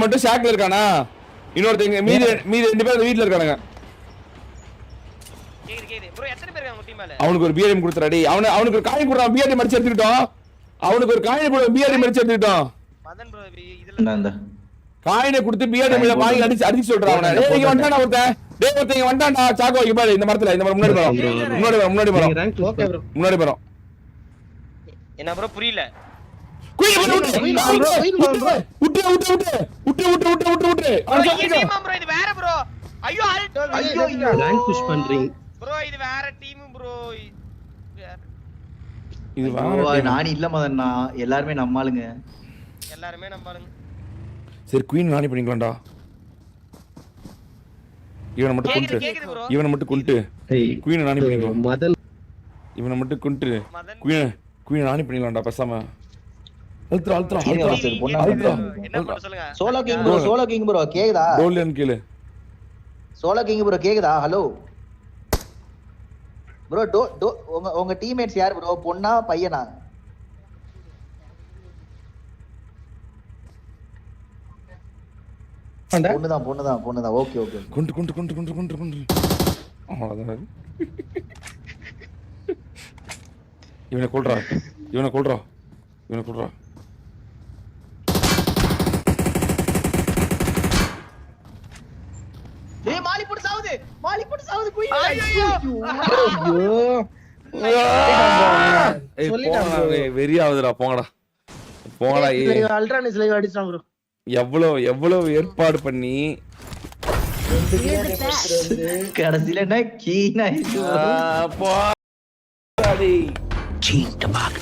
மட்டும் ஷாக்ல இருக்கானா? இன்னொருத்தங்க மீதி 2 பேர் வீட்ல இருக்கானுங்க. கேக்குது ப்ரோ எத்தனை பேர் இருக்காங்க டீம் மேல? அவனுக்கு ஒரு பிஆர்எம் கொடுத்துறாடி. அவனுக்கு ஒரு காயின் குடுறா, பிஆர்எம் அடிச்சு எடுத்துட்டோம். அவனுக்கு ஒரு காயின் குடு, பிஆர்எம் அடிச்சு எடுத்துட்டோம். மதன் ப்ரோ இதுல அந்த காயினை கொடுத்து பிஆர்எம் வாங்கி அடிச்சு சொல்றான் அவன. டேய் இங்க வந்தானே ஒருத்தன். டேய் ஒருத்தன் வந்தான்டா. சாகோ இங்க பாரு இந்த மரத்துல முன்னாடி வரோம். Okay bro. முன்னாடி வரோம். என்ன ப்ரோ புரியல? குயி விட்டு டீம் ப்ரோ இது வேற ப்ரோ. ஐயோ ரேங்க் புஷ் பண்றீங்க ப்ரோ இது வேற டீம் ப்ரோ. இது வேற நானி இல்ல மதன்னா எல்லாரும் நம்மாளுங்க. எல்லாரும் நம்பாளுங்க. சரி குயின் நானி பண்ணிக்கலாம்டா. இவனை மட்டும் கொண்டு குயின் நானி பண்ணிக்கலாம். மதன் இவனை மட்டும் கொண்டு குயின் நானி பண்ணிக்கலாம்டா பேசாம. அல்ட்ரா என்ன பண்ண சொல்லுங்க. சோலோ கிங் ப்ரோ கேக்குதா? கோல்டன் கீழ சோலோ கிங் ப்ரோ கேக்குதா? ஹலோ ப்ரோ உங்க டீம்மேட்ஸ் யார் ப்ரோ? பொண்ணா பையனா? பொண்ணுதான். ஓகே கொண்டு அவ்வளவுதான். இவனை கொல்றா. டேய் மாலி போட்டு சாவுது குயி. ஐயோ வெறியாவதுடா போங்கடா. அல்ட்ரானிஸ் லைவ் அடிச்சான் ப்ரோ. எவ்வளவு ஏற்பாடு பண்ணி கடைசில என்ன கீனா